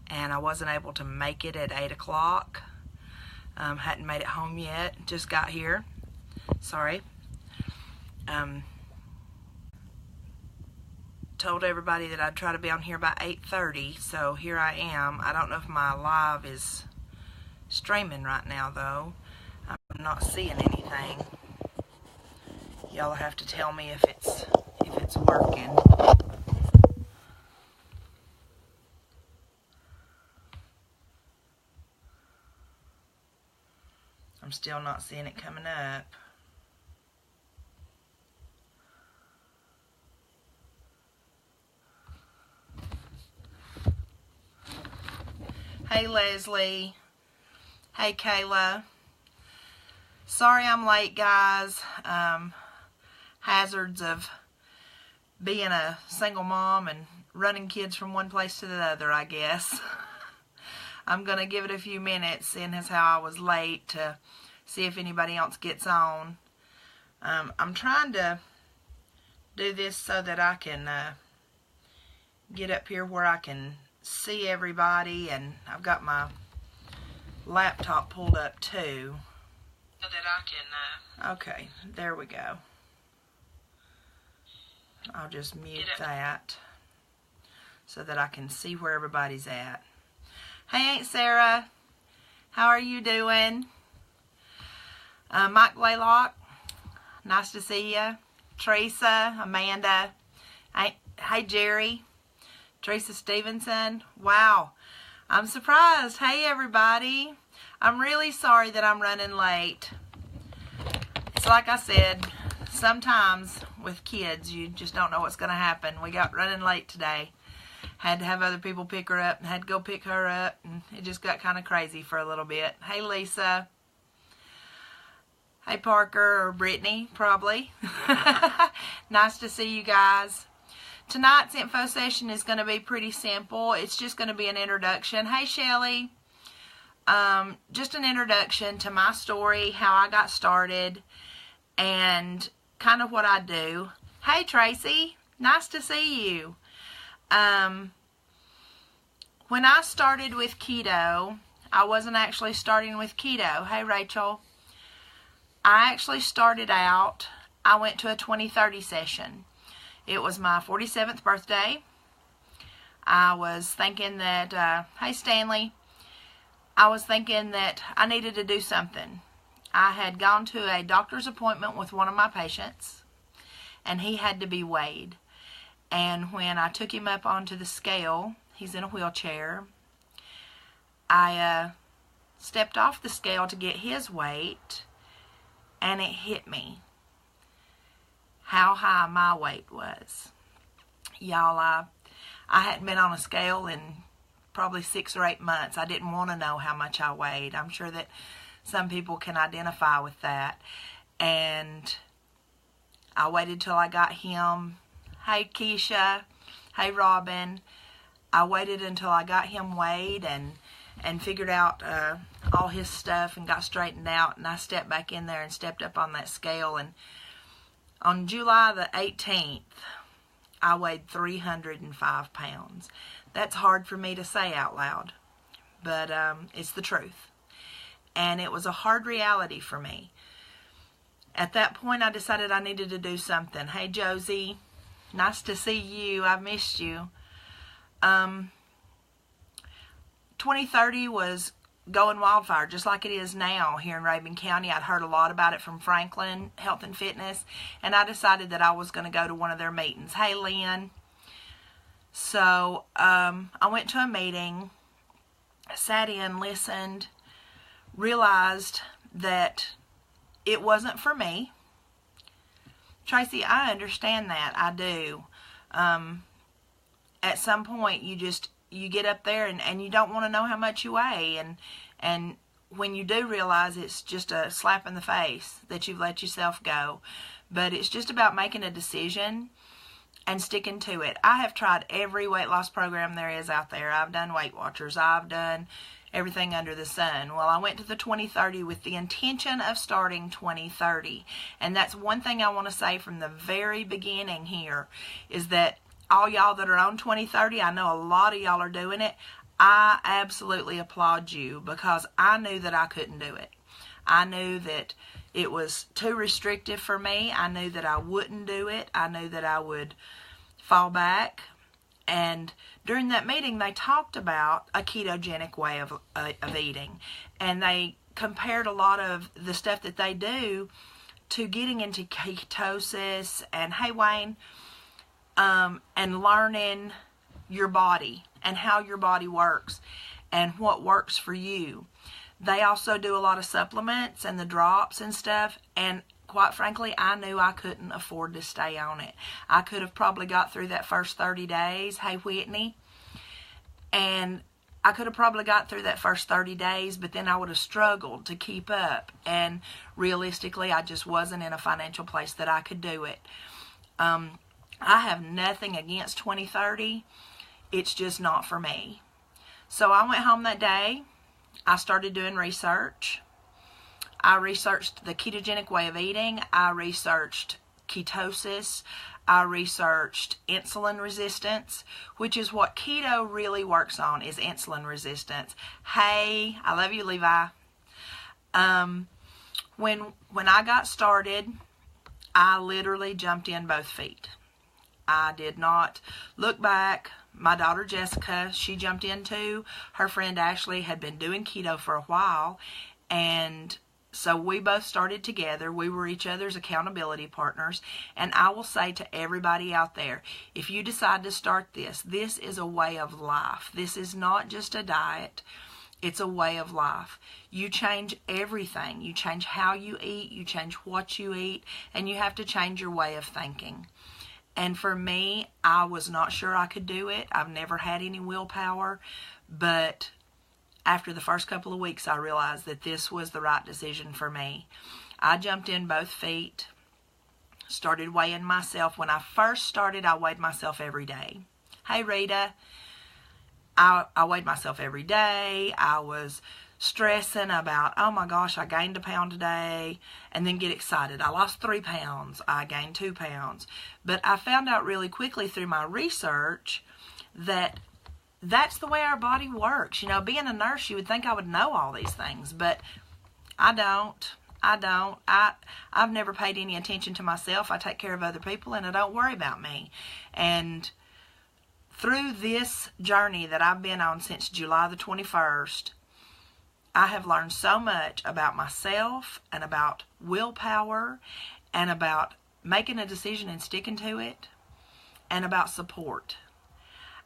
and I wasn't able to make it at 8 o'clock. Hadn't made it home yet. Just got here. Sorry. Told everybody that I'd try to be on here by 8:30, so here I am. I don't know if my live is streaming right now, though. I'm not seeing anything. Y'all have to tell me if it's working. I'm still not seeing it coming up. Hey Leslie. Hey Kayla. Sorry I'm late, guys. Hazards of being a single mom and running kids from one place to the other, I guess. I'm going to give it a few minutes, seeing as how I was late, to see if anybody else gets on. I'm trying to do this so that I can get up here where I can see everybody, and I've got my laptop pulled up too, so that I can, okay, there we go. I'll just mute that so that I can see where everybody's at. Hey Aunt Sarah, how are you doing? Mike Blaylock, nice to see you. Teresa, Amanda, hey Jerry, Teresa Stevenson, wow, I'm surprised. Hey everybody, I'm really sorry that I'm running late. It's like I said, sometimes with kids you just don't know what's going to happen. We got running late today. Had to have other people pick her up and had to go pick her up, and it just got kind of crazy for a little bit. Hey Lisa. Hey Parker, or Brittany, probably. Nice to see you guys. Tonight's info session is going to be pretty simple. It's just going to be an introduction. Hey Shelly. Just an introduction to my story, how I got started, and kind of what I do. Hey Tracy, nice to see you. When I started with keto, I wasn't actually starting with keto. Hey Rachel. I actually started out, I went to a 2030 session. It was my 47th birthday. I was thinking that, hey Stanley, I was thinking that I needed to do something. I had gone to a doctor's appointment with one of my patients, and he had to be weighed. And when I took him up onto the scale, he's in a wheelchair, I stepped off the scale to get his weight, and it hit me how high my weight was. Y'all, I hadn't been on a scale in probably 6 or 8 months. I didn't want to know how much I weighed. I'm sure that some people can identify with that. And I waited till I got him. Hey Keisha, hey Robin. I waited until I got him weighed and figured out all his stuff and got straightened out, and I stepped back in there and stepped up on that scale, and on July the 18th I weighed 305 pounds. That's hard for me to say out loud, but it's the truth, and it was a hard reality for me. At that point I decided I needed to do something. Hey Josie, nice to see you. I've missed you. 2030 was going wildfire, just like it is now here in Rabun County. I'd heard a lot about it from Franklin Health and Fitness, and I decided that I was going to go to one of their meetings. Hey Lynn. So I went to a meeting, sat in, listened, realized that it wasn't for me. Tracy, I understand that. I do. At some point you get up there and you don't want to know how much you weigh, and when you do realize, it's just a slap in the face that you've let yourself go. But it's just about making a decision and sticking to it. I have tried every weight loss program there is out there. I've done Weight Watchers. I've done everything under the sun. Well, I went to the 2030 with the intention of starting 2030. And that's one thing I want to say from the very beginning here, is that all y'all that are on 2030, I know a lot of y'all are doing it. I absolutely applaud you, because I knew that I couldn't do it. I knew that it was too restrictive for me. I knew that I wouldn't do it. I knew that I would fall back. And during that meeting, they talked about a ketogenic way of eating. And they compared a lot of the stuff that they do to getting into ketosis and, hey, Wayne, and learning your body and how your body works and what works for you. They also do a lot of supplements and the drops and stuff, and quite frankly, I knew I couldn't afford to stay on it. I could have probably got through that first 30 days, hey Whitney, and I could have probably got through that first 30 days, but then I would have struggled to keep up, and realistically, I just wasn't in a financial place that I could do it. I have nothing against 20/30. It's just not for me. So I went home that day. I started doing research. I researched the ketogenic way of eating. I researched ketosis. I researched insulin resistance, which is what keto really works on, is insulin resistance. Hey, I love you, Levi. When I got started, I literally jumped in both feet. I did not look back. My daughter Jessica, she jumped in too. Her friend Ashley had been doing keto for a while, and so we both started together. We were each other's accountability partners. And I will say to everybody out there, if you decide to start this, this is a way of life. This is not just a diet. It's a way of life. You change everything. You change how you eat. You change what you eat. And you have to change your way of thinking. And for me, I was not sure I could do it. I've never had any willpower. But after the first couple of weeks, I realized that this was the right decision for me. I jumped in both feet, started weighing myself. When I first started, I weighed myself every day. Hey, Rita. I weighed myself every day. I was stressing about, oh my gosh, I gained a pound today, and then get excited. I lost 3 pounds. I gained 2 pounds. But I found out really quickly through my research that that's the way our body works. You know, being a nurse, you would think I would know all these things, but I don't. I've never paid any attention to myself. I take care of other people, and I don't worry about me. And through this journey that I've been on since July the 21st, I have learned so much about myself and about willpower and about making a decision and sticking to it and about support.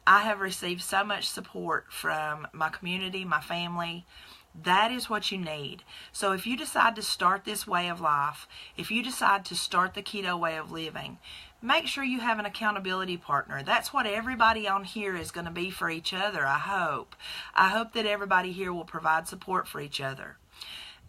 I have received so much support from my community, my family. That is what you need. So if you decide to start this way of life, if you decide to start the keto way of living, make sure you have an accountability partner. That's what everybody on here is going to be for each other, I hope. I hope that everybody here will provide support for each other.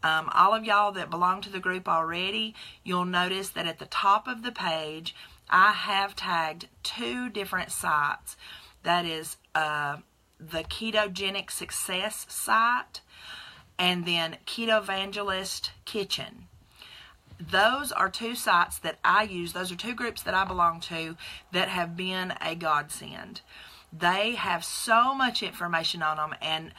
All of y'all that belong to the group already, you'll notice that at the top of the page, I have tagged 2 different sites. That is the Ketogenic Success site and then Keto Evangelist Kitchen. Those are 2 sites that I use. Those are 2 groups that I belong to that have been a godsend. They have so much information on them, and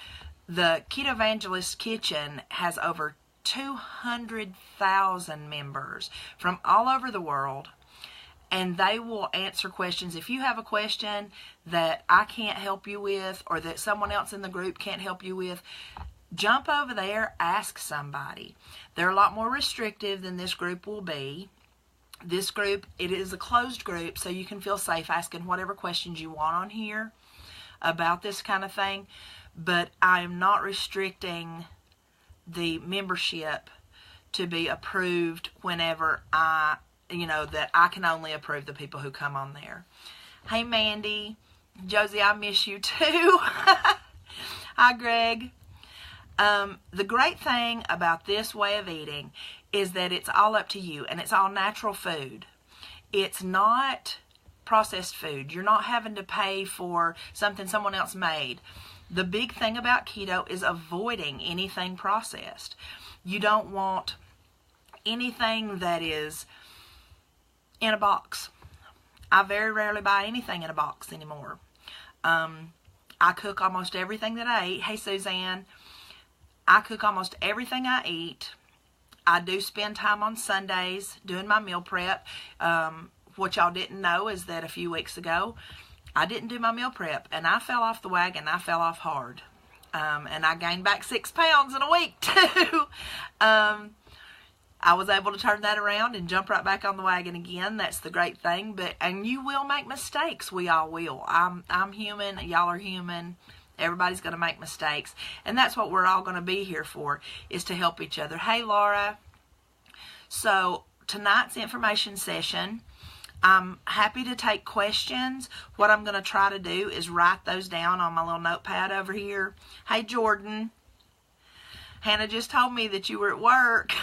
the Keto Evangelist Kitchen has over 200,000 members from all over the world, and they will answer questions. If you have a question that I can't help you with or that someone else in the group can't help you with, jump over there, ask somebody. They're a lot more restrictive than this group will be. This group, it is a closed group, so you can feel safe asking whatever questions you want on here about this kind of thing. But I am not restricting the membership to be approved whenever that I can only approve the people who come on there. Hey, Mandy. Josie, I miss you too. Hi, Greg. The great thing about this way of eating is that it's all up to you, and it's all natural food. It's not processed food. You're not having to pay for something someone else made. The big thing about keto is avoiding anything processed. You don't want anything that is in a box. I very rarely buy anything in a box anymore. I I cook almost everything that I eat. Hey, Suzanne. I cook almost everything I eat. I do spend time on Sundays doing my meal prep. What y'all didn't know is that a few weeks ago, I didn't do my meal prep, and I fell off the wagon. I fell off hard. And I gained back 6 pounds in a week, too. I was able to turn that around and jump right back on the wagon again. That's the great thing. And you will make mistakes. We all will. I'm human. Y'all are human. Everybody's going to make mistakes. And that's what we're all going to be here for, is to help each other. Hey, Laura. So tonight's information session, I'm happy to take questions. What I'm going to try to do is write those down on my little notepad over here. Hey, Jordan. Hannah just told me that you were at work.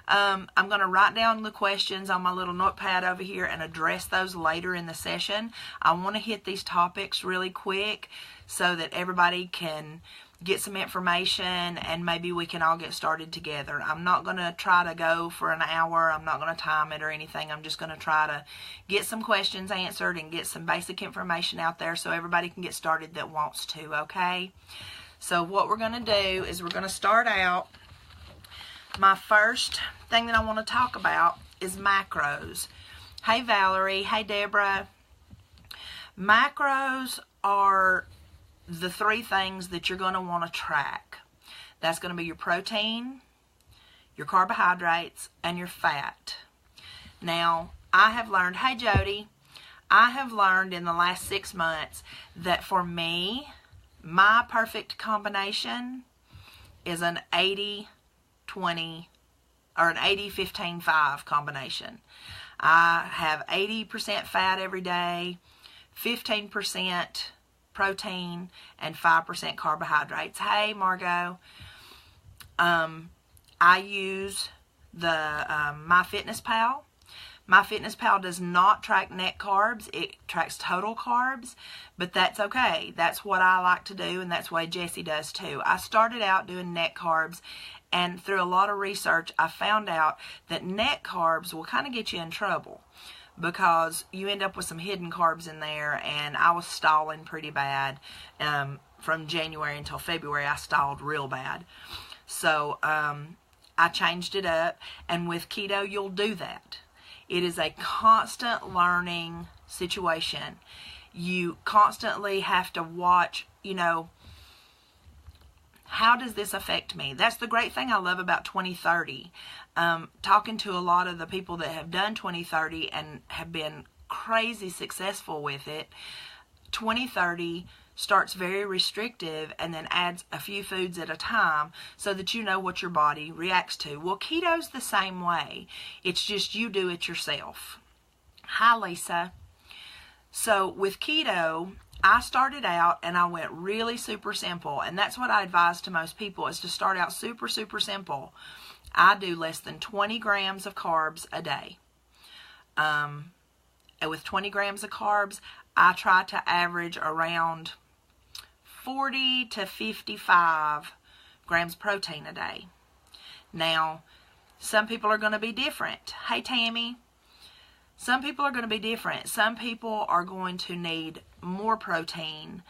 I'm going to write down the questions on my little notepad over here and address those later in the session. I want to hit these topics really quick so that everybody can get some information and maybe we can all get started together. I'm not going to try to go for an hour. I'm not going to time it or anything. I'm just going to try to get some questions answered and get some basic information out there so everybody can get started that wants to, okay? So what we're going to do is we're going to start out. My first thing that I want to talk about is macros. Hey, Valerie. Hey, Deborah. Macros are the 3 things that you're going to want to track. That's going to be your protein, your carbohydrates, and your fat. Now, I have learned, hey, Jody, I have learned in the last 6 months that for me, my perfect combination is an 80-20 or an 80-15-5 combination. I have 80% fat every day, 15% protein, and 5% carbohydrates. Hey, Margot. I use the MyFitnessPal. MyFitnessPal does not track net carbs. It tracks total carbs, but that's okay. That's what I like to do, and that's what Jessie does too. I started out doing net carbs, and through a lot of research, I found out that net carbs will kind of get you in trouble because you end up with some hidden carbs in there, and I was stalling pretty bad. From January until February, I stalled real bad. So I changed it up, and with keto, you'll do that. It is a constant learning situation. You constantly have to watch, how does this affect me? That's the great thing I love about 2030. Talking to a lot of the people that have done 2030 and have been crazy successful with it, 2030 starts very restrictive and then adds a few foods at a time so that you know what your body reacts to. Well, keto's the same way. It's just you do it yourself. Hi, Lisa. So with keto, I started out and I went really super simple, and that's what I advise to most people, is to start out super, super simple. I do less than 20 grams of carbs a day. And with 20 grams of carbs, I try to average around 40 to 55 grams protein a day. Now, some people are going to be different. Hey, Tammy. Some people are going to be different. Some people are going to need more protein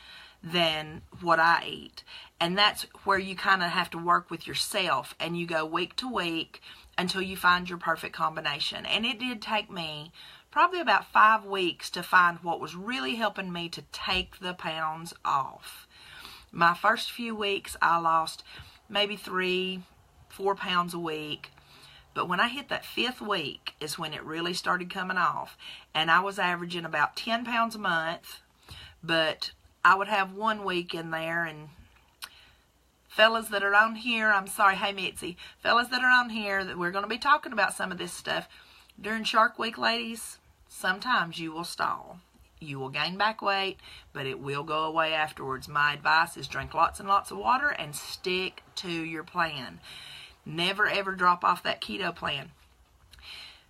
than what I eat. And that's where you kind of have to work with yourself, and you go week to week until you find your perfect combination. And it did take me probably about 5 weeks to find what was really helping me to take the pounds off. My first few weeks, I lost maybe 3-4 pounds a week. But when I hit that 5th week is when it really started coming off. And I was averaging about 10 pounds a month. But I would have 1 week in there. And fellas that are on here, I'm sorry, hey Mitzi. Fellas that are on here, that we're going to be talking about some of this stuff. During Shark Week, ladies, sometimes you will stall. You will gain back weight, but it will go away afterwards. My advice is drink lots and lots of water and stick to your plan. Never ever drop off that keto plan.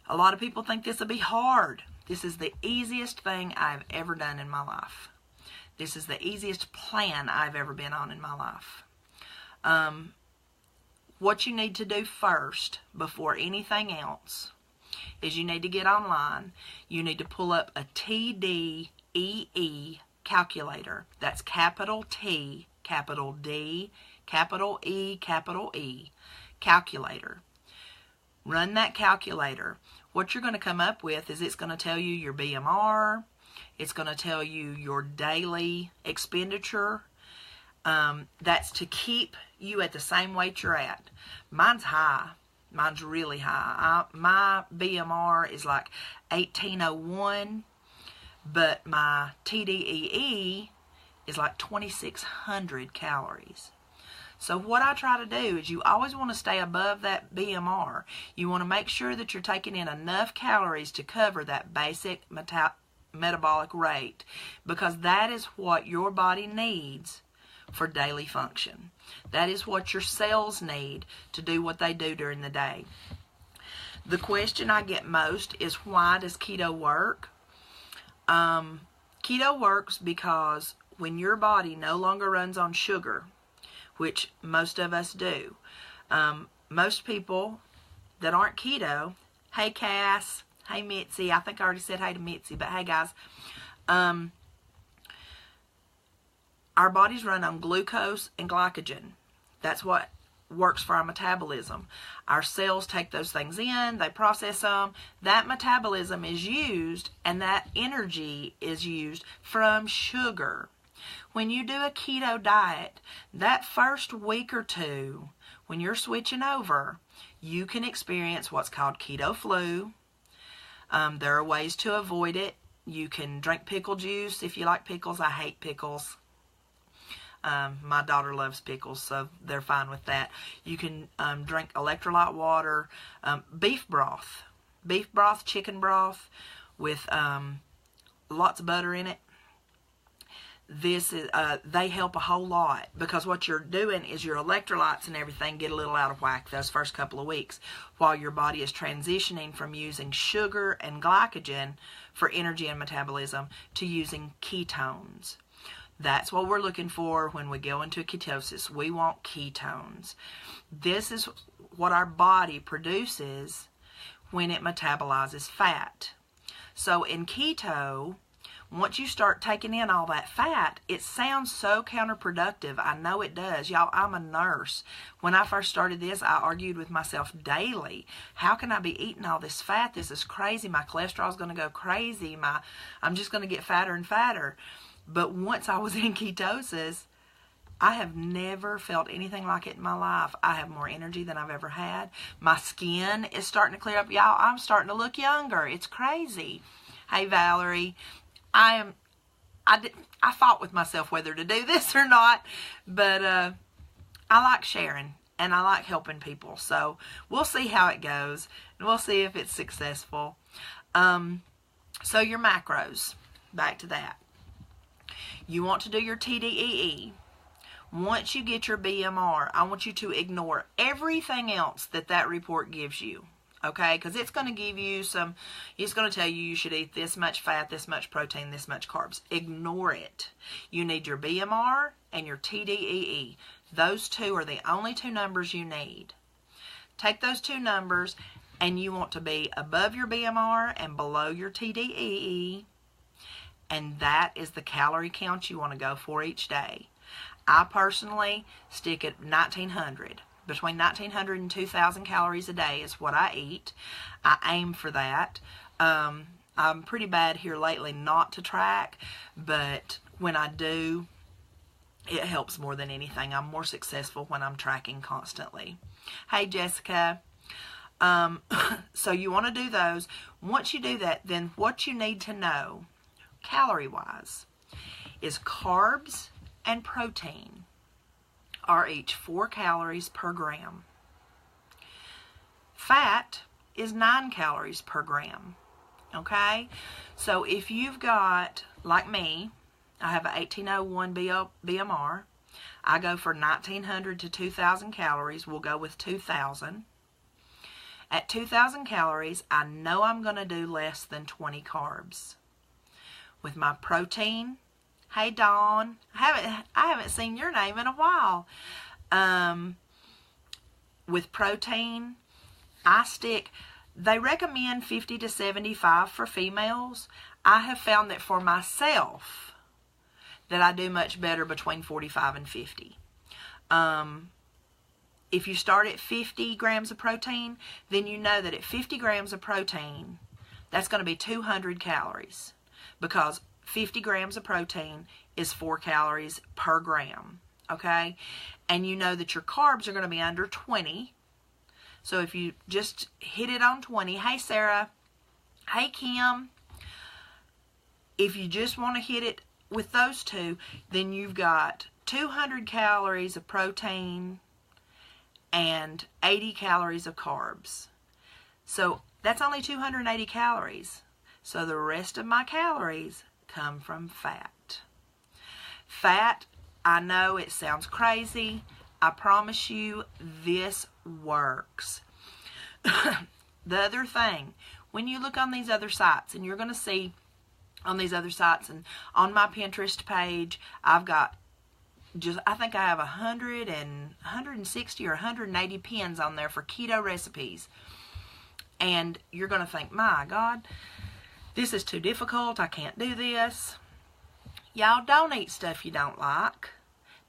A lot of people think this will be hard. This is the easiest thing I've ever done in my life. This is the easiest plan I've ever been on in my life. What you need to do first, before anything else, is you need to get online. You need to pull up a TDEE calculator. That's capital T, capital D, capital E, calculator. Run that calculator. What you're going to come up with is it's going to tell you your BMR. It's going to tell you your daily expenditure. That's to keep you at the same weight you're at. Mine's high. Mine's really high. My BMR is like 1801, but my TDEE is like 2,600 calories. So what I try to do is you always want to stay above that BMR. You want to make sure that you're taking in enough calories to cover that basic metabolic rate, because that is what your body needs for daily function. That is what your cells need to do what they do during the day. The question I get most is, why does keto work? Keto works because when your body no longer runs on sugar, which most of us do. Most people that aren't keto, hey Cass, hey Mitzi, I think I already said hey to Mitzi, but hey guys, our bodies run on glucose and glycogen. That's what works for our metabolism. Our cells take those things in, they process them. That metabolism is used, and that energy is used from sugar. When you do a keto diet, that first week or two, when you're switching over, you can experience what's called keto flu. There are ways to avoid it. You can drink pickle juice if you like pickles. I hate pickles. My daughter loves pickles, so they're fine with that. You can drink electrolyte water, beef broth, chicken broth with lots of butter in it. This is they help a whole lot, because what you're doing is your electrolytes and everything get a little out of whack those first couple of weeks while your body is transitioning from using sugar and glycogen for energy and metabolism to using ketones. That's what we're looking for when we go into ketosis. We want ketones. This is what our body produces when it metabolizes fat. So in keto, once you start taking in all that fat, it sounds so counterproductive. I know it does. Y'all, I'm a nurse. When I first started this, I argued with myself daily. How can I be eating all this fat? This is crazy. My cholesterol's going to go crazy. I'm just going to get fatter and fatter. But once I was in ketosis, I have never felt anything like it in my life. I have more energy than I've ever had. My skin is starting to clear up. Y'all, I'm starting to look younger. It's crazy. Hey, Valerie. I fought with myself whether to do this or not, but I like sharing and I like helping people. So we'll see how it goes, and we'll see if it's successful. So your macros, back to that. You want to do your TDEE. Once you get your BMR, I want you to ignore everything else that report gives you. Okay, because it's going to give you it's going to tell you should eat this much fat, this much protein, this much carbs. Ignore it. You need your BMR and your TDEE. Those two are the only two numbers you need. Take those two numbers, and you want to be above your BMR and below your TDEE. And that is the calorie count you want to go for each day. I personally stick at 1,900. Between 1,900 and 2,000 calories a day is what I eat. I aim for that. I'm pretty bad here lately not to track, but when I do, it helps more than anything. I'm more successful when I'm tracking constantly. Hey, Jessica. So you want to do those. Once you do that, then what you need to know, calorie-wise, is carbs and protein are each 4 calories per gram. Fat is 9 calories per gram. Okay? So if you've got, like me, I have a 1801 BMR. I go for 1,900 to 2,000 calories. We'll go with 2,000. At 2,000 calories, I know I'm going to do less than 20 carbs. With my protein, hey Dawn, I haven't seen your name in a while. With protein, they recommend 50 to 75 for females. I have found that for myself, that I do much better between 45 and 50. If you start at 50 grams of protein, then you know that at 50 grams of protein, that's going to be 200 calories, because 50 grams of protein is 4 calories per gram, okay? And you know that your carbs are going to be under 20. So if you just hit it on 20, hey Sarah, hey Kim, if you just want to hit it with those two, then you've got 200 calories of protein and 80 calories of carbs. So that's only 280 calories. So the rest of my calories come from fat. Fat, I know it sounds crazy. I promise you this works. The other thing, when you look on these other sites, and you're going to see on these other sites, and on my Pinterest page, I've got I think I have 160 or 180 pins on there for keto recipes. And you're going to think, my God, this is too difficult. I can't do this. Y'all, don't eat stuff you don't like.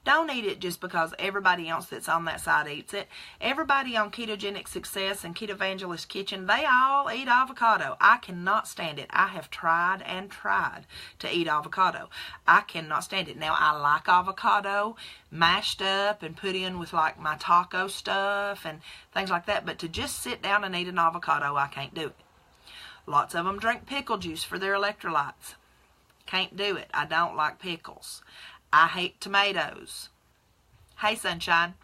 Don't eat it just because everybody else that's on that site eats it. Everybody on Ketogenic Success and Keto Evangelist Kitchen, they all eat avocado. I cannot stand it. I have tried and tried to eat avocado. I cannot stand it. Now, I like avocado mashed up and put in with like my taco stuff and things like that. But to just sit down and eat an avocado, I can't do it. Lots of them drink pickle juice for their electrolytes. Can't do it. I don't like pickles. I hate tomatoes. Hey, sunshine.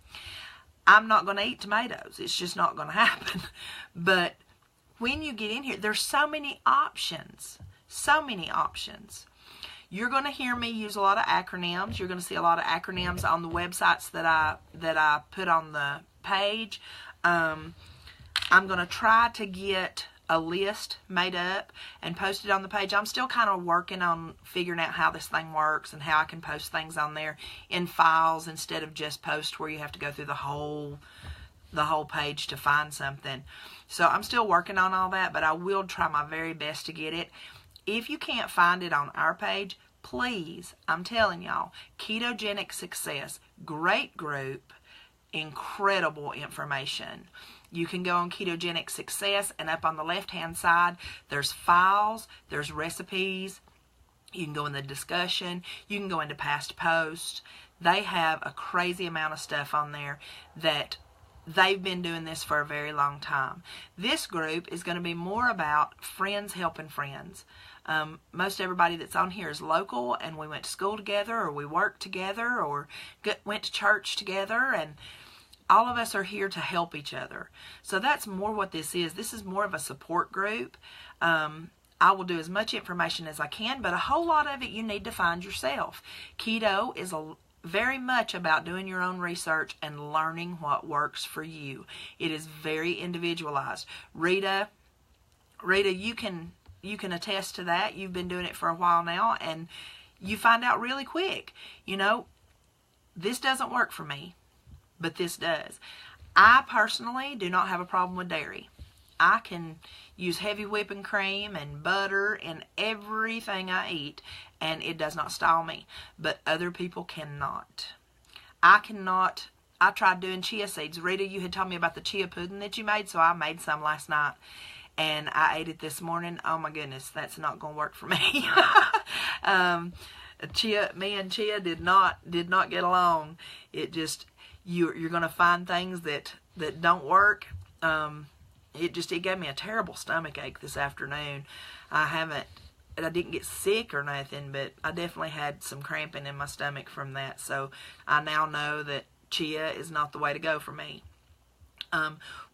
I'm not going to eat tomatoes. It's just not going to happen. But when you get in here, there's so many options. So many options. You're going to hear me use a lot of acronyms. You're going to see a lot of acronyms on the websites that I put on the page. I'm going to try to get a list made up and posted on the page. I'm still kind of working on figuring out how this thing works and how I can post things on there in files instead of just post where you have to go through the whole page to find something. So I'm still working on all that, but I will try my very best to get it. If you can't find it on our page, please, I'm telling y'all, Ketogenic Success, great group, incredible information. You can go on Ketogenic Success, and up on the left-hand side, there's files, there's recipes. You can go in the discussion. You can go into past posts. They have a crazy amount of stuff on there that they've been doing this for a very long time. This group is going to be more about friends helping friends. Most everybody that's on here is local, and we went to school together, or we worked together, or went to church together, and all of us are here to help each other. So that's more what this is. This is more of a support group. I will do as much information as I can, but a whole lot of it you need to find yourself. Keto is very much about doing your own research and learning what works for you. It is very individualized. Rita, you can attest to that. You've been doing it for a while now, and you find out really quick, you know, this doesn't work for me, but this does. I personally do not have a problem with dairy. I can use heavy whipping cream and butter in everything I eat, and it does not stall me. But other people cannot. I cannot. I tried doing chia seeds. Rita, you had told me about the chia pudding that you made, so I made some last night, and I ate it this morning. Oh my goodness, that's not going to work for me. Me and chia did not get along. It just, you're going to find things that don't work. It gave me a terrible stomach ache this afternoon. I didn't get sick or nothing, but I definitely had some cramping in my stomach from that. So I now know that chia is not the way to go for me.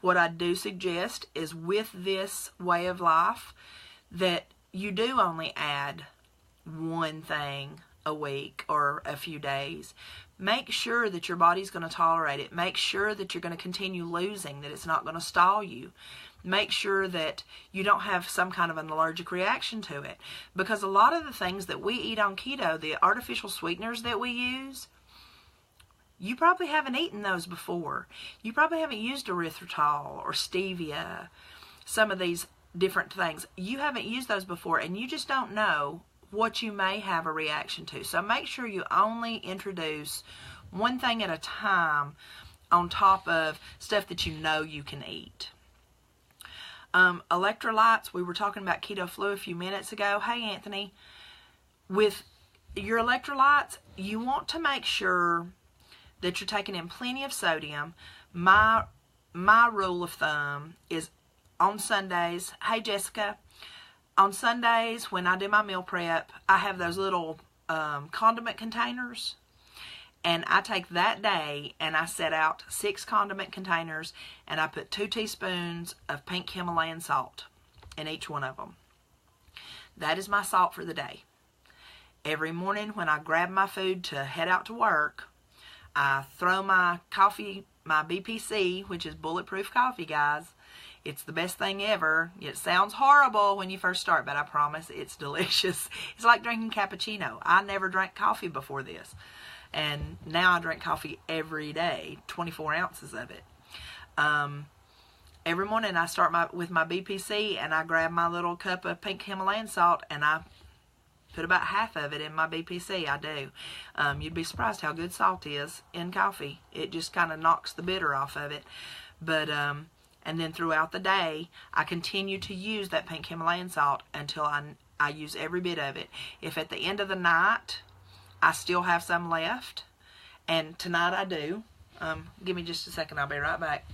What I do suggest is with this way of life that you do only add one thing a week or a few days. Make sure that your body's going to tolerate it. Make sure that you're going to continue losing, that it's not going to stall you. Make sure that you don't have some kind of an allergic reaction to it. Because a lot of the things that we eat on keto, the artificial sweeteners that we use, you probably haven't eaten those before. You probably haven't used erythritol or stevia, some of these different things. You haven't used those before, and you just don't know what you may have a reaction to. So make sure you only introduce one thing at a time on top of stuff that you know you can eat. Electrolytes, we were talking about keto flu a few minutes ago. Hey, Anthony, with your electrolytes, you want to make sure that you're taking in plenty of sodium. My rule of thumb is on Sundays, hey Jessica, on Sundays when I do my meal prep, I have those little condiment containers. And I take that day and I set out 6 condiment containers and I put 2 teaspoons of pink Himalayan salt in each one of them. That is my salt for the day. Every morning when I grab my food to head out to work, I throw my coffee, my BPC, which is bulletproof coffee, guys. It's the best thing ever. It sounds horrible when you first start, but I promise it's delicious. It's like drinking cappuccino. I never drank coffee before this. And now I drink coffee every day, 24 ounces of it. Every morning I start with my BPC and I grab my little cup of pink Himalayan salt and I put about half of it in my BPC. I do. You'd be surprised how good salt is in coffee. It just kind of knocks the bitter off of it. But and then throughout the day, I continue to use that pink Himalayan salt until I use every bit of it. If at the end of the night I still have some left, and tonight I do. Give me just a second, I'll be right back.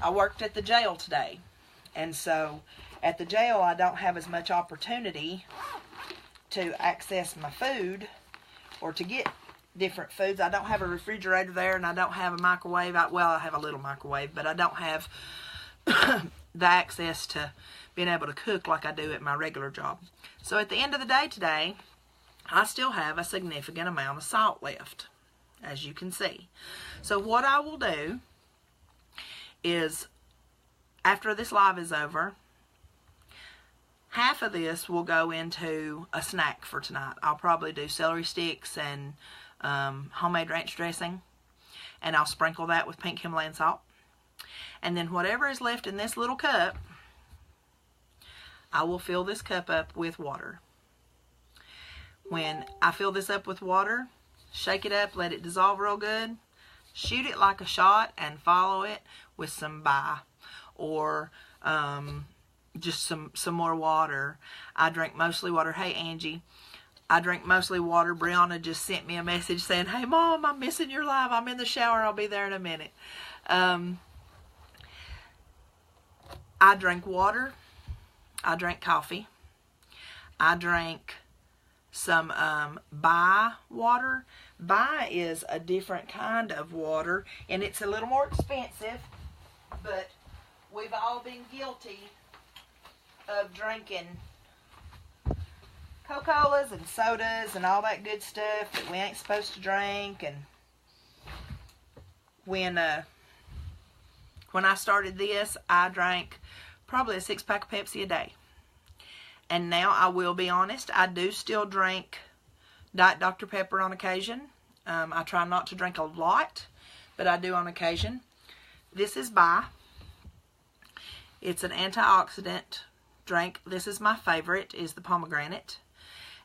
I worked at the jail today, and so at the jail I don't have as much opportunity to access my food or to get different foods. I don't have a refrigerator there, and I don't have a microwave. Well, I have a little microwave, but I don't have the access to being able to cook like I do at my regular job. So at the end of the day today, I still have a significant amount of salt left, as you can see. So what I will do is, after this live is over, half of this will go into a snack for tonight. I'll probably do celery sticks and homemade ranch dressing, and I'll sprinkle that with pink Himalayan salt. And then whatever is left in this little cup, I will fill this cup up with water. When I fill this up with water, shake it up, let it dissolve real good, shoot it like a shot, and follow it with some bai or just some more water. I drink mostly water. Hey, Angie, I drink mostly water. Brianna just sent me a message saying, hey, Mom, I'm missing your live. I'm in the shower. I'll be there in a minute. I drink water. I drink coffee. I drink some bai water. Bai is a different kind of water, and it's a little more expensive, but we've all been guilty of drinking Coca-Colas and sodas and all that good stuff that we ain't supposed to drink. And when I started this, I drank probably a 6-pack of Pepsi a day. And now, I will be honest, I do still drink Diet Dr. Pepper on occasion. I try not to drink a lot, but I do on occasion. This is bai. It's an antioxidant drink. This is my favorite, is the pomegranate.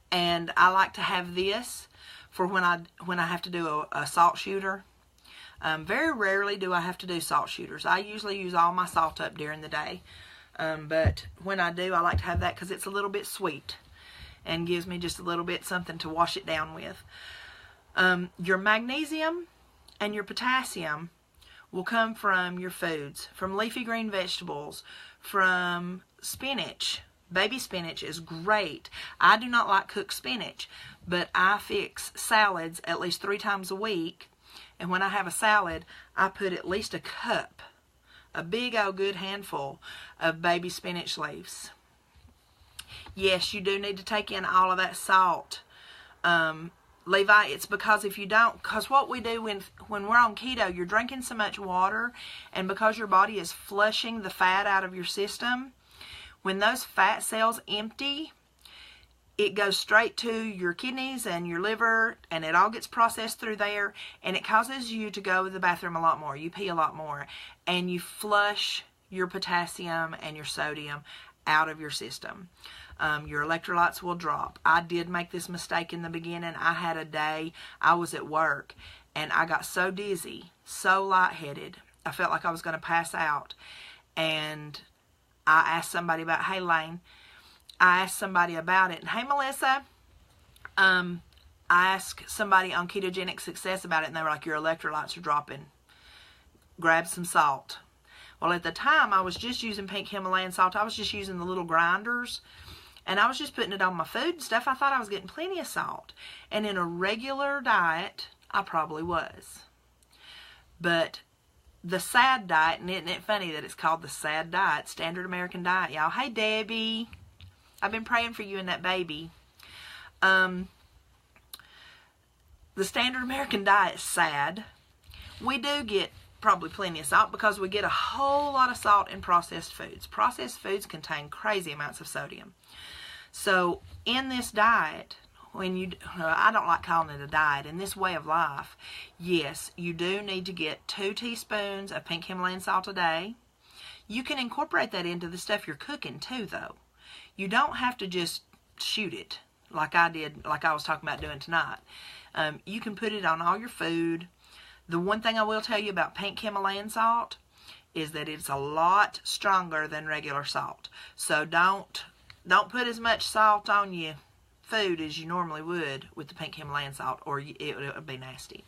And I like to have this for when I have to do a salt shooter. Very rarely do I have to do salt shooters. I usually use all my salt up during the day. But when I do, I like to have that because it's a little bit sweet and gives me just a little bit something to wash it down with. Your magnesium and your potassium will come from your foods, from leafy green vegetables, from spinach. Baby spinach is great. I do not like cooked spinach, but I fix salads at least 3 times a week. And when I have a salad, I put at least a cup, a big old good handful of baby spinach leaves. Yes, you do need to take in all of that salt. Levi, it's because if you don't, because what we do when we're on keto, you're drinking so much water, and because your body is flushing the fat out of your system, when those fat cells empty, it goes straight to your kidneys and your liver, and it all gets processed through there, and it causes you to go to the bathroom a lot more. You pee a lot more, and you flush your potassium and your sodium out of your system. Your electrolytes will drop. I did make this mistake in the beginning. I had a day, I was at work, and I got so dizzy, so lightheaded, I felt like I was going to pass out. And I asked somebody about, hey Lane, I asked somebody about it. And hey Melissa, I asked somebody on Ketogenic Success about it, and they were like, your electrolytes are dropping. Grab some salt. Well, at the time, I was just using pink Himalayan salt. I was just using the little grinders, and I was just putting it on my food and stuff. I thought I was getting plenty of salt. And in a regular diet, I probably was. But the SAD diet, and isn't it funny that it's called the SAD diet, Standard American Diet, y'all? Hey, Debbie. I've been praying for you and that baby. The Standard American Diet is SAD. We do get probably plenty of salt because we get a whole lot of salt in processed foods. Processed foods contain crazy amounts of sodium. So in this diet, I don't like calling it a diet, in this way of life, yes, you do need to get 2 teaspoons of pink Himalayan salt a day. You can incorporate that into the stuff you're cooking too, though. You don't have to just shoot it like I did, like I was talking about doing tonight. You can put it on all your food. The one thing I will tell you about pink Himalayan salt is that it's a lot stronger than regular salt. So don't put as much salt on your food as you normally would with the pink Himalayan salt, or it would be nasty.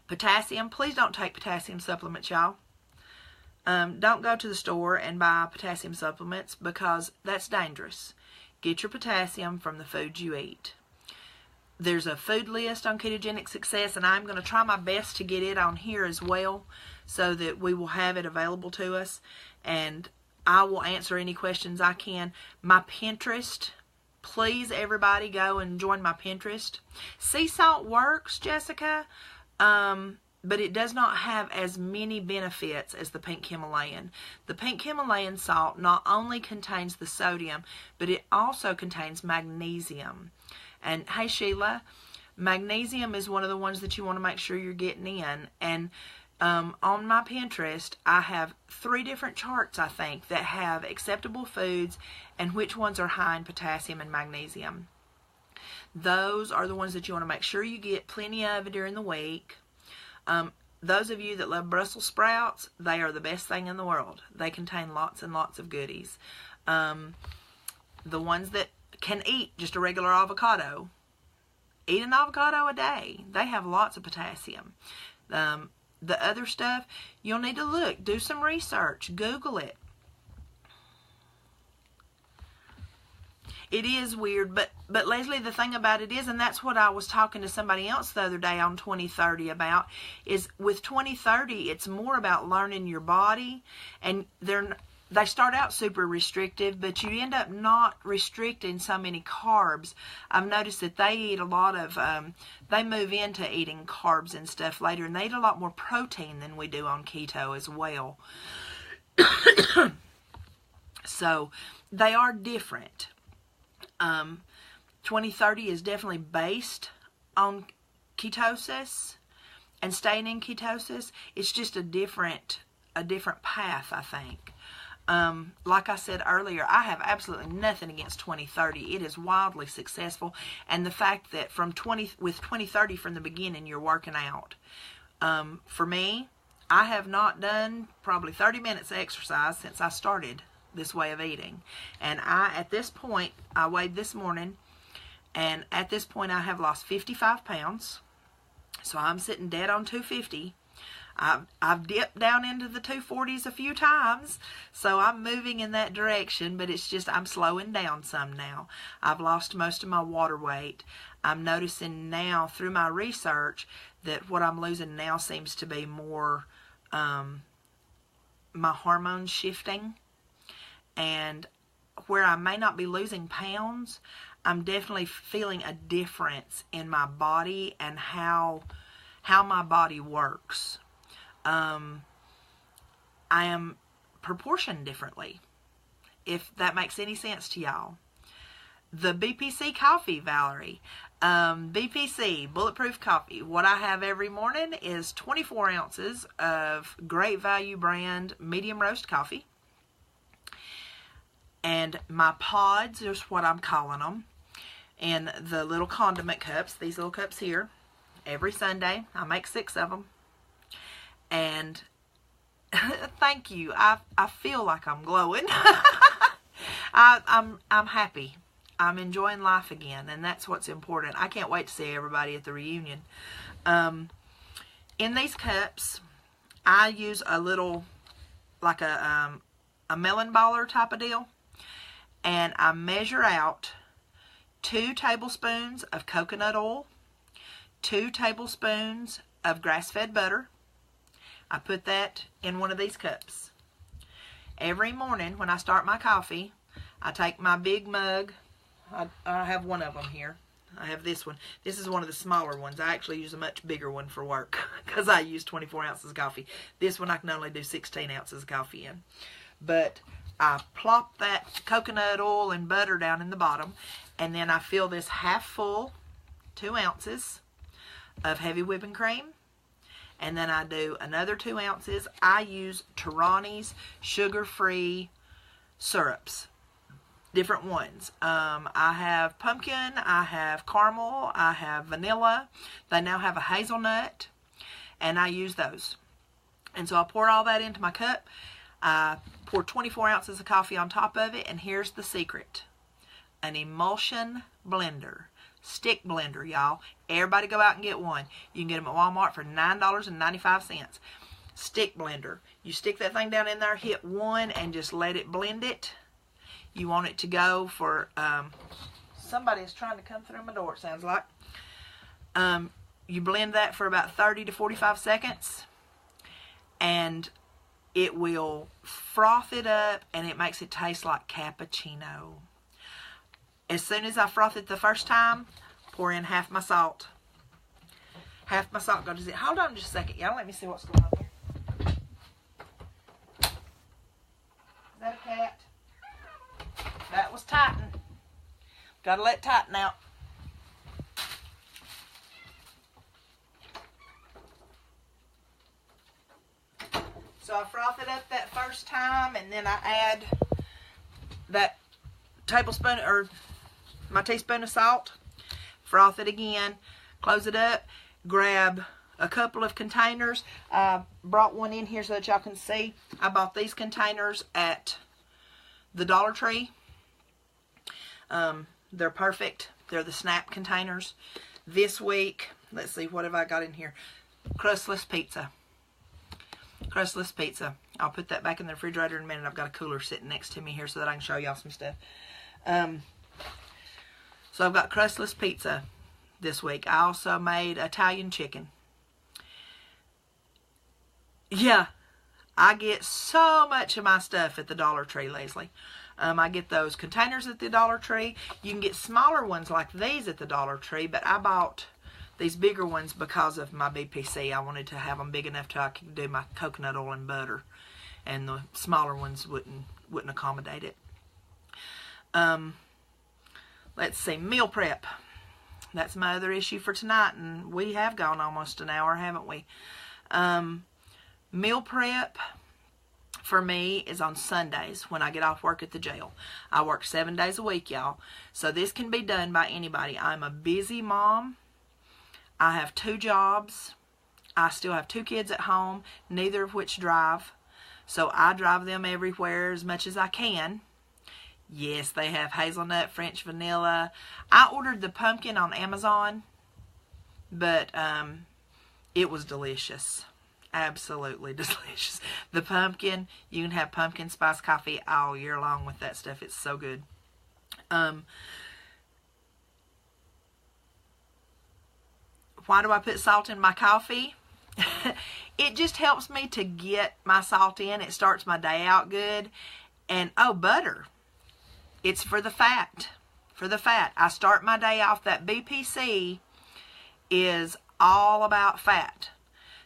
Potassium, please don't take potassium supplements, y'all. Don't go to the store and buy potassium supplements because that's dangerous. Get your potassium from the food you eat. There's a food list on Ketogenic Success, and I'm going to try my best to get it on here as well so that we will have it available to us, and I will answer any questions I can. My Pinterest, please everybody go and join my Pinterest. Sea salt works, Jessica, but it does not have as many benefits as the pink Himalayan. The pink Himalayan salt not only contains the sodium, but it also contains magnesium. And hey Sheila, magnesium is one of the ones that you want to make sure you're getting in. And on my Pinterest, I have 3 different charts, I think, that have acceptable foods and which ones are high in potassium and magnesium. Those are the ones that you want to make sure you get plenty of during the week. Those of you that love Brussels sprouts, they are the best thing in the world. They contain lots and lots of goodies. The ones that can eat just a regular avocado, eat an avocado a day. They have lots of potassium. The other stuff, you'll need to look, do some research, Google it. It is weird, but Leslie, the thing about it is, and that's what I was talking to somebody else the other day on 2030 about, is with 2030, it's more about learning your body, and they start out super restrictive, but you end up not restricting so many carbs. I've noticed that they eat a lot of, they move into eating carbs and stuff later, and they eat a lot more protein than we do on keto as well. So they are different. 2030 is definitely based on ketosis and staying in ketosis. It's just a different path, I think. Like I said earlier, I have absolutely nothing against 2030. It is wildly successful, and the fact that with 2030 from the beginning, you're working out. For me, I have not done probably 30 minutes of exercise since I started this way of eating, and at this point, I weighed this morning, and at this point, I have lost 55 pounds. So I'm sitting dead on 250. I've dipped down into the 240s a few times, so I'm moving in that direction, but it's just I'm slowing down some now. I've lost most of my water weight. I'm noticing now through my research that what I'm losing now seems to be more my hormones shifting, and where I may not be losing pounds, I'm definitely feeling a difference in my body and how my body works. I am proportioned differently, if that makes any sense to y'all. The BPC coffee, Valerie. BPC, Bulletproof Coffee. What I have every morning is 24 ounces of Great Value brand medium roast coffee. And my pods is what I'm calling them. In the little condiment cups, these little cups here. Every Sunday, I make 6 of them. And thank you. I feel like I'm glowing. I'm happy. I'm enjoying life again, and that's what's important. I can't wait to see everybody at the reunion. In these cups, I use a little, like a melon baller type of deal, and I measure out 2 tablespoons of coconut oil, 2 tablespoons of grass-fed butter. I put that in one of these cups. Every morning when I start my coffee, I take my big mug. I have one of them here. I have this one. This is one of the smaller ones. I actually use a much bigger one for work because I use 24 ounces of coffee. This one I can only do 16 ounces of coffee in. But I plop that coconut oil and butter down in the bottom, and then I fill this half full, 2 ounces of heavy whipping cream, and then I do another 2 ounces. I use Torani's sugar-free syrups. Different ones. I have pumpkin, I have caramel, I have vanilla. They now have a hazelnut, and I use those. And so I pour all that into my cup. I pour 24 ounces of coffee on top of it, and here's the secret. An emulsion blender. Stick blender, y'all. Everybody go out and get one. You can get them at Walmart for $9.95. Stick blender. You stick that thing down in there, hit 1, and just let it blend it. You want it to go for, somebody is trying to come through my door, it sounds like. You blend that for about 30 to 45 seconds, and it will froth it up, and it makes it taste like cappuccino. As soon as I froth it the first time, pour in half my salt. Half my salt goes in. Hold on just a second, y'all. Let me see what's going on here. Is that a cat? That was tighten. Gotta let it tighten out. So I froth it up that first time, and then I add that tablespoon or my teaspoon of salt. Froth it again. Close it up. Grab a couple of containers. I brought one in here so that y'all can see. I bought these containers at the Dollar Tree. They're perfect. They're the snap containers. This week, let's see, what have I got in here? Crustless pizza. Crustless pizza. I'll put that back in the refrigerator in a minute. I've got a cooler sitting next to me here so that I can show y'all some stuff. So I've got crustless pizza this week. I also made Italian chicken. Yeah, I get so much of my stuff at the Dollar Tree, Leslie. I get those containers at the Dollar Tree. You can get smaller ones like these at the Dollar Tree, but I bought these bigger ones because of my BPC. I wanted to have them big enough to I could do my coconut oil and butter, and the smaller ones wouldn't accommodate it. Let's see, meal prep. That's my other issue for tonight, and we have gone almost an hour, haven't we? Meal prep for me is on Sundays when I get off work at the jail. I work 7 days a week, y'all. So this can be done by anybody. I'm a busy mom. I have 2 jobs. I still have 2 kids at home, neither of which drive. So I drive them everywhere as much as I can. Yes, they have hazelnut, French vanilla. I ordered the pumpkin on Amazon, but it was delicious. Absolutely delicious. The pumpkin, you can have pumpkin spice coffee all year long with that stuff. It's so good. Why do I put salt in my coffee? It just helps me to get my salt in. It starts my day out good. And, oh, butter. It's for the fat. For the fat. I start my day off. That BPC is all about fat.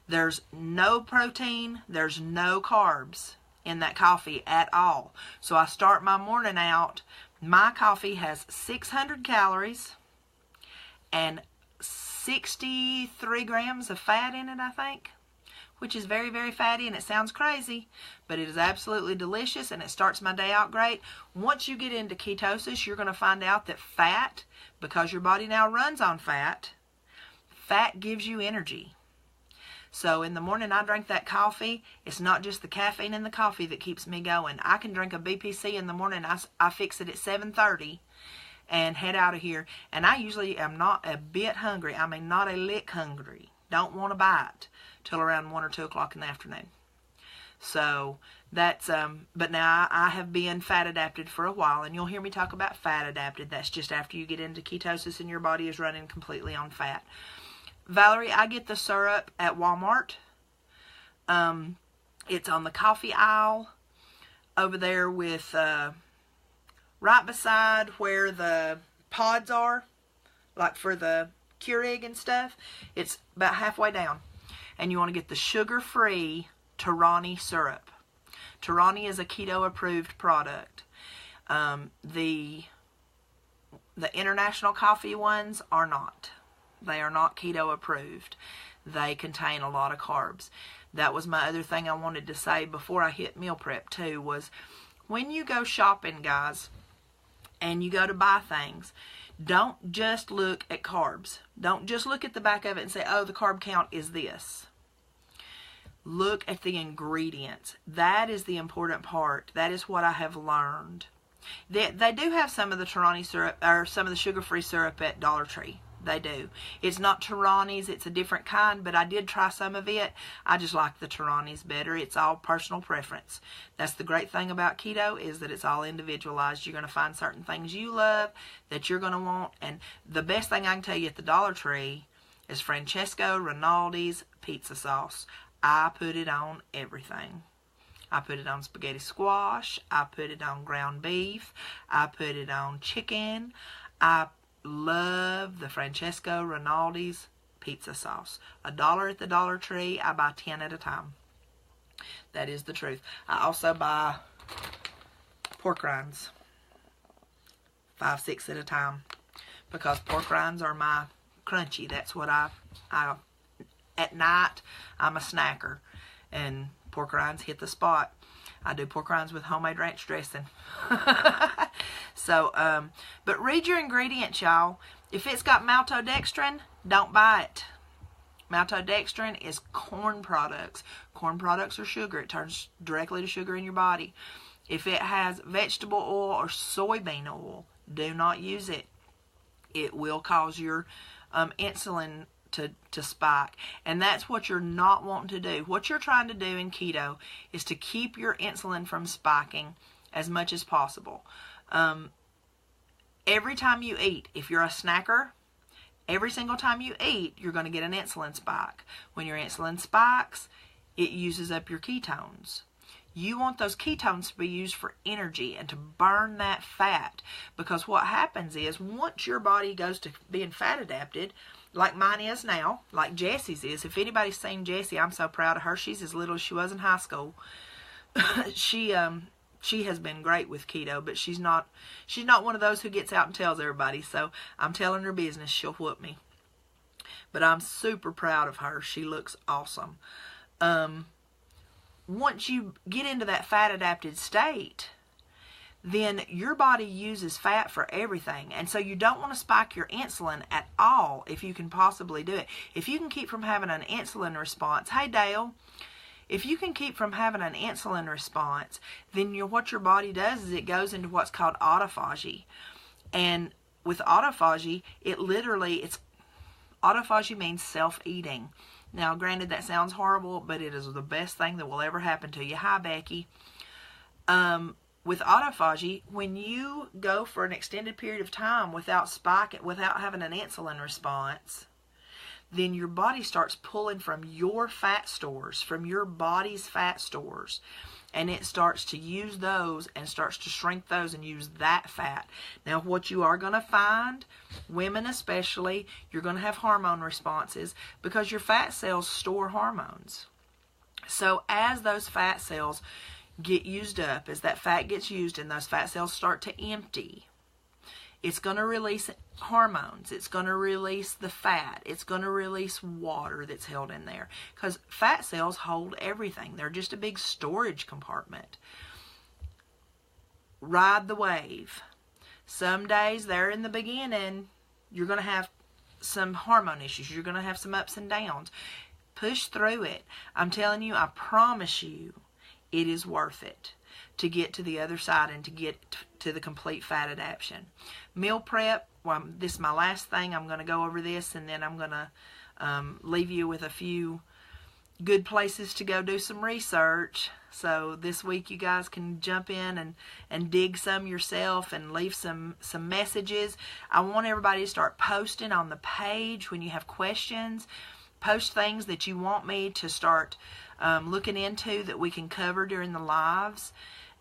There's no protein. There's no carbs in that coffee at all. So I start my morning out. My coffee has 600 calories and 63 grams of fat in it, I think. which is very, very fatty, and it sounds crazy, but it is absolutely delicious, and it starts my day out great. Once you get into ketosis, you're going to find out that fat, because your body now runs on fat, fat gives you energy. So in the morning I drink that coffee. It's not just the caffeine in the coffee that keeps me going. I can drink a BPC in the morning. I fix it at 7:30 and head out of here. And I usually am not a bit hungry. I mean, not a lick hungry. Don't want to bite till around 1 or 2 o'clock in the afternoon. So that's, but now I have been fat adapted for a while, and you'll hear me talk about fat adapted. That's just after you get into ketosis and your body is running completely on fat. Valerie, I get the syrup at Walmart. It's on the coffee aisle over there with, right beside where the pods are, like for the Keurig and stuff. It's about halfway down. And you want to get the sugar-free Torani syrup. Torani is a keto-approved product. The international coffee ones are not. They are not keto approved. They contain a lot of carbs. That was my other thing I wanted to say before I hit meal prep too, was when you go shopping, guys, and you go to buy things, don't just look at carbs. Don't just look at the back of it and say, oh, the carb count is this. Look at the ingredients. That is the important part. That is what I have learned. They do have some of the Torani syrup, or some of the sugar-free syrup at Dollar Tree. They do. It's not Torani's. It's a different kind, but I did try some of it. I just like the Torani's better. It's all personal preference. That's the great thing about keto, is that it's all individualized. You're going to find certain things you love that you're going to want. And the best thing I can tell you at the Dollar Tree is Francesco Rinaldi's pizza sauce. I put it on everything. I put it on spaghetti squash. I put it on ground beef. I put it on chicken. I love the Francesco Rinaldi's pizza sauce. $1 at the Dollar Tree. I buy 10 at a time. That is the truth. I also buy pork rinds. 5, 6 at a time. Because pork rinds are my crunchy. That's what I at night, I'm a snacker. And pork rinds hit the spot. I do pork rinds with homemade ranch dressing. So, but read your ingredients, y'all. If it's got maltodextrin, don't buy it. Maltodextrin is corn products. Corn products are sugar. It turns directly to sugar in your body. If it has vegetable oil or soybean oil, do not use it. It will cause your insulin to spike. And that's what you're not wanting to do. What you're trying to do in keto is to keep your insulin from spiking as much as possible. Every time you eat, if you're a snacker, every single time you eat, you're going to get an insulin spike. When your insulin spikes, it uses up your ketones. You want those ketones to be used for energy and to burn that fat. Because what happens is, once your body goes to being fat adapted, like mine is now, like Jessie's is. If anybody's seen Jessie, I'm so proud of her. She's as little as she was in high school. She has been great with keto, but she's not one of those who gets out and tells everybody. So I'm telling her business, she'll whoop me. But I'm super proud of her. She looks awesome. Once you get into that fat adapted state, then your body uses fat for everything. And so you don't want to spike your insulin at all if you can possibly do it. If you can keep from having an insulin response, hey Dale, if you can keep from having an insulin response, then what your body does is it goes into what's called autophagy. And with autophagy, autophagy means self-eating. Now, granted, that sounds horrible, but it is the best thing that will ever happen to you. Hi, Becky. With autophagy, when you go for an extended period of time without having an insulin response, then your body starts pulling from your fat stores, from your body's fat stores, and it starts to use those and starts to shrink those and use that fat. Now, what you are going to find, women especially, you're going to have hormone responses because your fat cells store hormones. So as those fat cells get used up, as that fat gets used and those fat cells start to empty, It's going to release hormones. It's going to release the fat. It's going to release water that's held in there. Because fat cells hold everything. They're just a big storage compartment. Ride the wave. Some days there in the beginning, you're going to have some hormone issues. You're going to have some ups and downs. Push through it. I'm telling you, I promise you, it is worth it to get to the other side and to get to the complete fat adaptation. Meal prep, well, this is my last thing. I'm going to go over this, and then I'm going to leave you with a few good places to go do some research. So this week you guys can jump in and dig some yourself and leave some messages. I want everybody to start posting on the page when you have questions. Post things that you want me to start looking into that we can cover during the lives.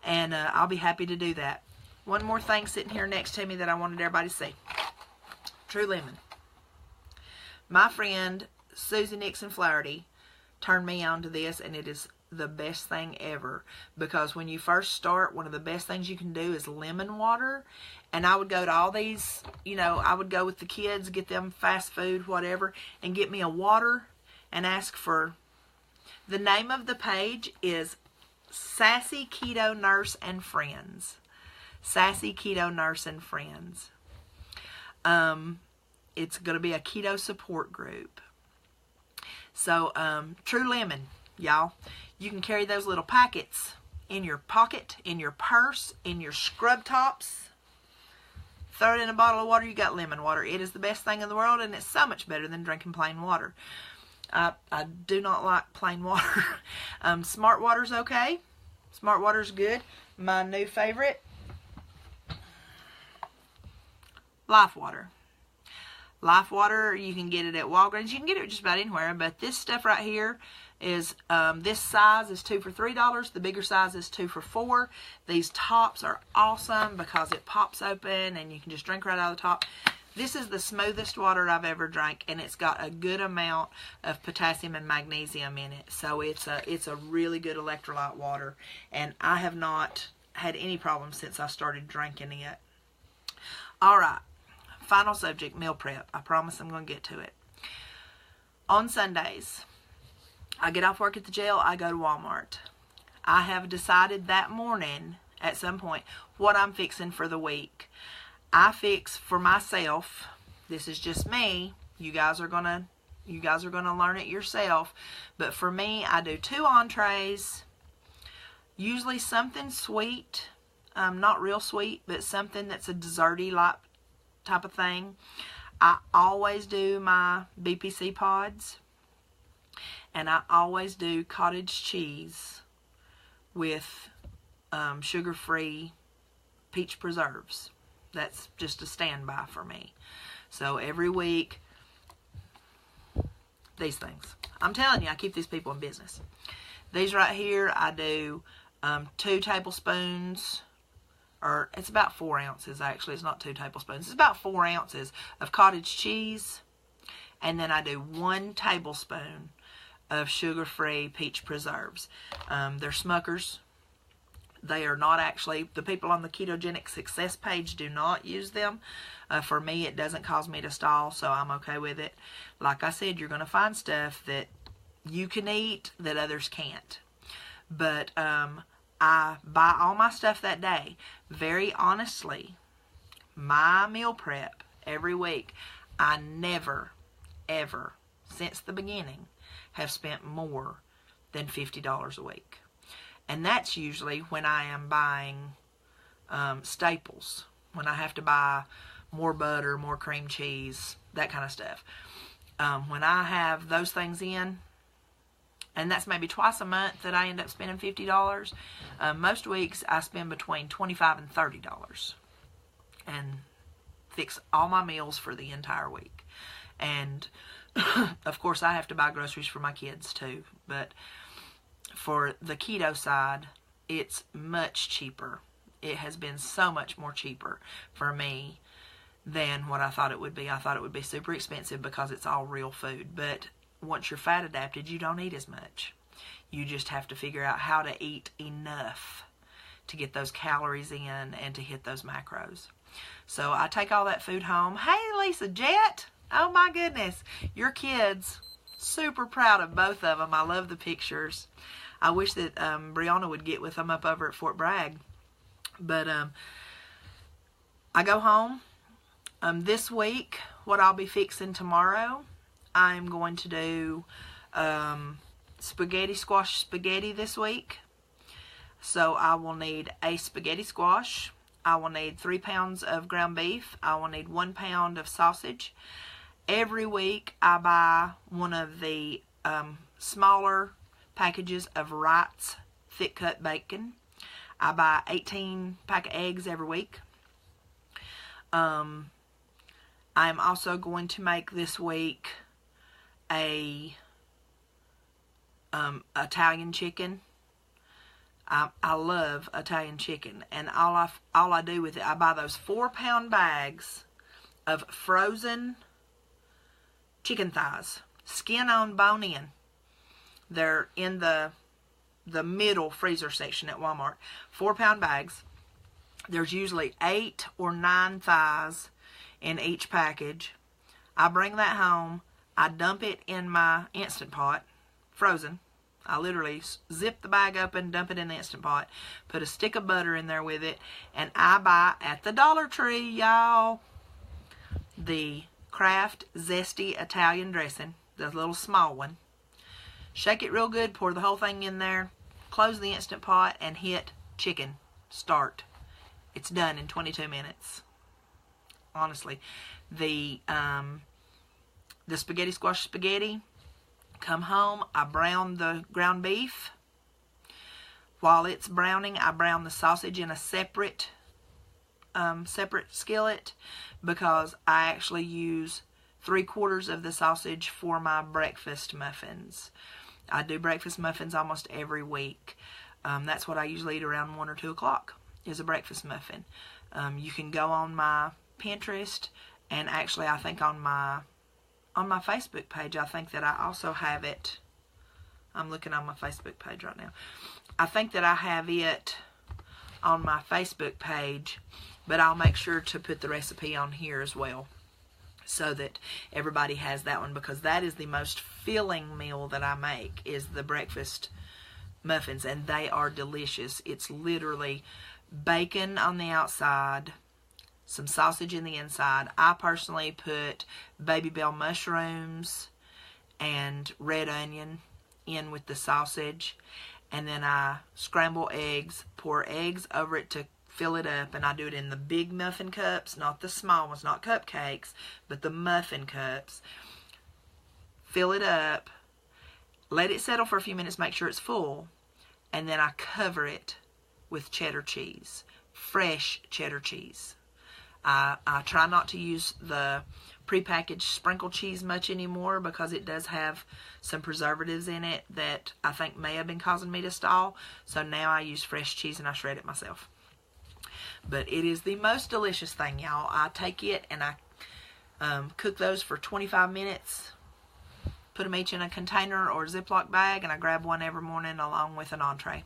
And I'll be happy to do that. One more thing sitting here next to me that I wanted everybody to see. True Lemon. My friend Susie Nixon Flaherty turned me on to this, and it is the best thing ever. Because when you first start, one of the best things you can do is lemon water. And I would go to all these, I would go with the kids, get them fast food, whatever, and get me a water and ask for, the name of the page is Sassy Keto Nurse and Friends. Sassy Keto Nurse and Friends. It's going to be a keto support group. So, True Lemon, y'all. You can carry those little packets in your pocket, in your purse, in your scrub tops. Throw it in a bottle of water, you got lemon water. It is the best thing in the world, and it's so much better than drinking plain water. I do not like plain water. Smart water's okay. Smart water's good. My new favorite, Life Water. Life Water, you can get it at Walgreens. You can get it just about anywhere, but this stuff right here is, this size is 2 for $3. The bigger size is 2 for $4. These tops are awesome because it pops open and you can just drink right out of the top. This is the smoothest water I've ever drank, and it's got a good amount of potassium and magnesium in it. So it's a really good electrolyte water, and I have not had any problems since I started drinking it. All right, final subject, meal prep. I promise I'm going to get to it. On Sundays, I get off work at the jail, I go to Walmart. I have decided that morning at some point what I'm fixing for the week. I fix for myself. This is just me. You guys are gonna learn it yourself. But for me, I do 2 entrees. Usually something sweet, not real sweet, but something that's a desserty like type of thing. I always do my BPC pods, and I always do cottage cheese with sugar-free peach preserves. That's just a standby for me. So every week, these things. I'm telling you, I keep these people in business. These right here, I do 2 tablespoons, or it's about 4 ounces actually. It's not 2 tablespoons. It's about 4 ounces of cottage cheese. And then I do 1 tablespoon of sugar-free peach preserves. They're Smuckers. They are not actually, the people on the Ketogenic Success page do not use them. For me, it doesn't cause me to stall, so I'm okay with it. Like I said, you're going to find stuff that you can eat that others can't. But I buy all my stuff that day. Very honestly, my meal prep every week, I never, ever, since the beginning, have spent more than $50 a week. And that's usually when I am buying staples. When I have to buy more butter, more cream cheese, that kind of stuff. When I have those things in, and that's maybe twice a month that I end up spending $50. Most weeks I spend between $25 and $30. And fix all my meals for the entire week. And of course I have to buy groceries for my kids too. But for the keto side, it's much cheaper. It has been so much more cheaper for me than what I thought it would be. I thought it would be super expensive because it's all real food. But once you're fat adapted, you don't eat as much. You just have to figure out how to eat enough to get those calories in and to hit those macros. So I take all that food home. Hey, Lisa Jet. Oh, my goodness. Your kids, super proud of both of them. I love the pictures. I wish that Brianna would get with them up over at Fort Bragg. But I go home. This week, what I'll be fixing tomorrow, I'm going to do squash spaghetti this week. So I will need a spaghetti squash. I will need 3 pounds of ground beef. I will need 1 pound of sausage. Every week I buy one of the smaller packages of Wright's thick cut bacon. I buy 18 pack of eggs every week. I'm also going to make this week a Italian chicken. I love Italian chicken, and all I do with it, I buy those 4-pound bags of frozen chicken thighs, skin on, bone in. They're in the middle freezer section at Walmart. 4-pound bags. There's usually 8 or 9 thighs in each package. I bring that home. I dump it in my Instant Pot, frozen. I literally zip the bag open, dump it in the Instant Pot, put a stick of butter in there with it, and I buy at the Dollar Tree, y'all, the Kraft Zesty Italian dressing, the little small one. Shake it real good, pour the whole thing in there, close the Instant Pot, and hit chicken. Start. It's done in 22 minutes. Honestly. The spaghetti squash spaghetti, come home, I brown the ground beef. While it's browning, I brown the sausage in a separate skillet, because I actually use 3/4 of the sausage for my breakfast muffins. I do breakfast muffins almost every week. That's what I usually eat around 1 or 2 o'clock, is a breakfast muffin. You can go on my Pinterest, and actually I think on my Facebook page, I think that I also have it. I'm looking on my Facebook page right now. I think that I have it on my Facebook page, but I'll make sure to put the recipe on here as well, so that everybody has that one, because that is the most filling meal that I make, is the breakfast muffins, and they are delicious. It's literally bacon on the outside, some sausage in the inside. I personally put baby bell mushrooms and red onion in with the sausage, and then I scramble eggs, pour eggs over it to fill it up, and I do it in the big muffin cups, not the small ones, not cupcakes, but the muffin cups. Fill it up, let it settle for a few minutes, make sure it's full, and then I cover it with cheddar cheese, fresh cheddar cheese. I try not to use the prepackaged sprinkle cheese much anymore, because it does have some preservatives in it that I think may have been causing me to stall. So now I use fresh cheese and I shred it myself. But it is the most delicious thing, y'all. I take it and I cook those for 25 minutes. Put them each in a container or Ziploc bag, and I grab one every morning along with an entree.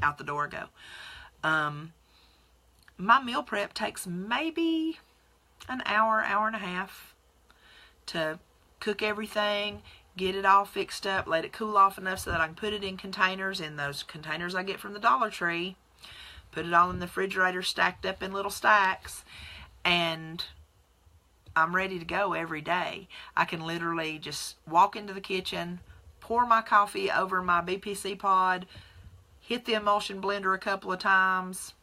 Out the door I go. My meal prep takes maybe an hour, hour and a half to cook everything, get it all fixed up, let it cool off enough so that I can put it in containers, in those containers I get from the Dollar Tree. Put it all in the refrigerator, stacked up in little stacks, and I'm ready to go every day. I can literally just walk into the kitchen, pour my coffee over my BPC pod, hit the emulsion blender a couple of times,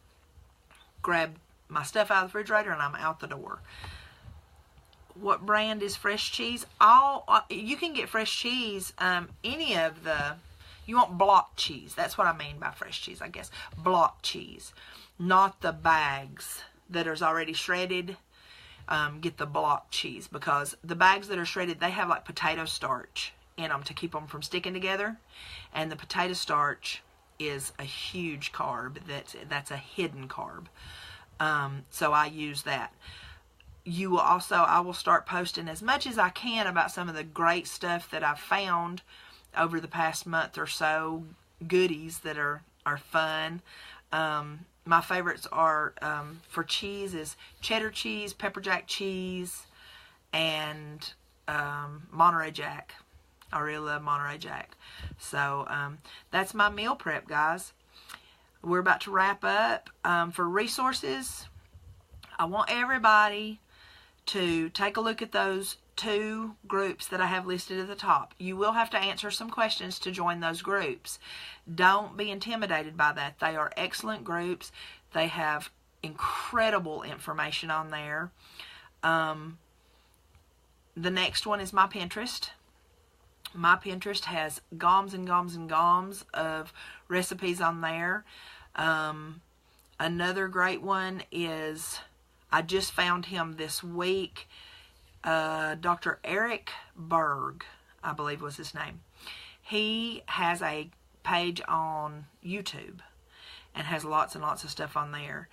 grab my stuff out of the refrigerator, and I'm out the door. What brand is fresh cheese? You can get fresh cheese, any of the, you want block cheese. That's what I mean by fresh cheese, I guess. Block cheese, not the bags that are already shredded. Get the block cheese, because the bags that are shredded, they have like potato starch in them to keep them from sticking together, and the potato starch is a huge carb. That's a hidden carb. So I use that. You will also, I will start posting as much as I can about some of the great stuff that I've found over the past month or so, goodies that are fun. My My favorites are, for cheese, is cheddar cheese, pepper jack cheese, and Monterey Jack. I really love Monterey Jack. So that's my meal prep, guys. We're about to wrap up. For resources, I want everybody to take a look at those 2 groups that I have listed at the top. You will have to answer some questions to join those groups. Don't be intimidated by that. They are excellent groups. They have incredible information on there. The next one is my Pinterest. My Pinterest has goms and goms and goms of recipes on there. Another great one is, I just found him this week, Dr. Eric Berg, I believe was his name. He has a page on YouTube and has lots and lots of stuff on there.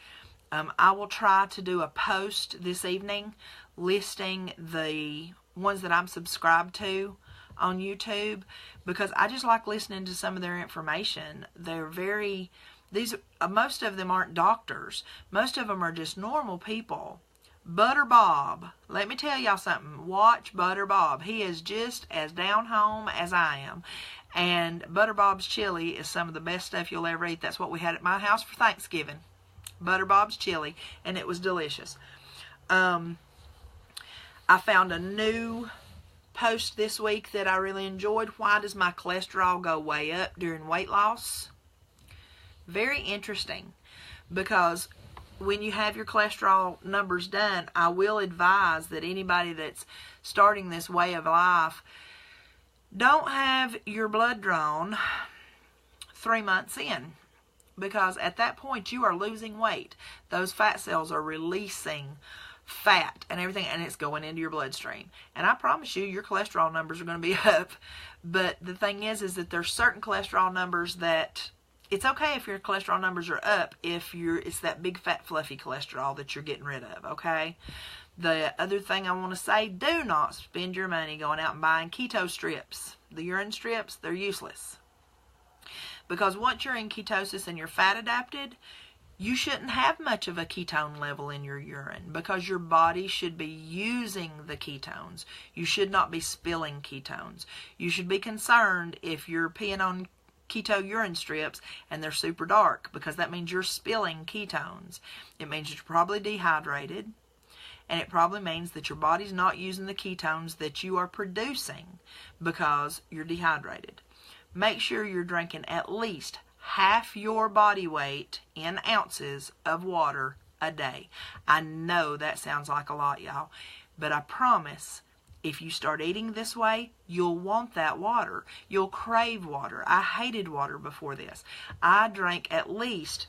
I will try to do a post this evening listing the ones that I'm subscribed to on YouTube, because I just like listening to some of their information. They're very, most of them aren't doctors. Most of them are just normal people. Butter Bob, let me tell y'all something. Watch Butter Bob. He is just as down home as I am. And Butter Bob's chili is some of the best stuff you'll ever eat. That's what we had at my house for Thanksgiving. Butter Bob's chili, and it was delicious. I found a new post this week that I really enjoyed. Why does my cholesterol go way up during weight loss? Very interesting, because when you have your cholesterol numbers done, I will advise that anybody that's starting this way of life, don't have your blood drawn 3 months in, because at that point you are losing weight. Those fat cells are releasing fat and everything, and it's going into your bloodstream. And I promise you, your cholesterol numbers are going to be up. But the thing is that there's certain cholesterol numbers that it's okay if your cholesterol numbers are up if it's that big fat fluffy cholesterol that you're getting rid of, okay? The other thing I want to say, do not spend your money going out and buying keto strips. The urine strips, they're useless. Because once you're in ketosis and you're fat adapted, you shouldn't have much of a ketone level in your urine, because your body should be using the ketones. You should not be spilling ketones. You should be concerned if you're peeing on keto urine strips and they're super dark, because that means you're spilling ketones. It means you're probably dehydrated, and it probably means that your body's not using the ketones that you are producing because you're dehydrated. Make sure you're drinking at least half your body weight in ounces of water a day. I know that sounds like a lot, y'all, but I promise, if you start eating this way, you'll want that water. You'll crave water. I hated water before this. I drank at least,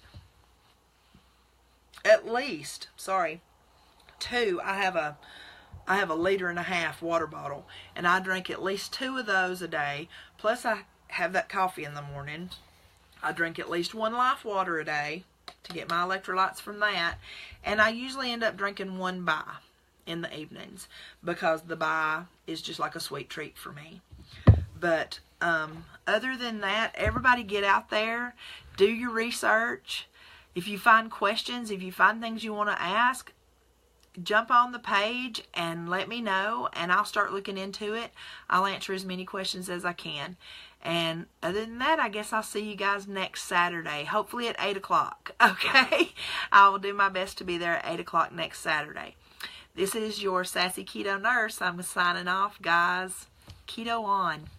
two. I have a 1.5 liter water bottle, and I drink at least 2 of those a day. Plus, I have that coffee in the morning. I drink at least 1 life water a day to get my electrolytes from that. And I usually end up drinking 1 bai in the evenings, because the bai is just like a sweet treat for me. But other than that, everybody get out there, do your research. If you find questions, if you find things you want to ask, jump on the page and let me know, and I'll start looking into it. I'll answer as many questions as I can. And other than that, I guess I'll see you guys next Saturday, hopefully at 8 o'clock, okay? I will do my best to be there at 8 o'clock next Saturday. This is your Sassy Keto Nurse. I'm signing off, guys. Keto on.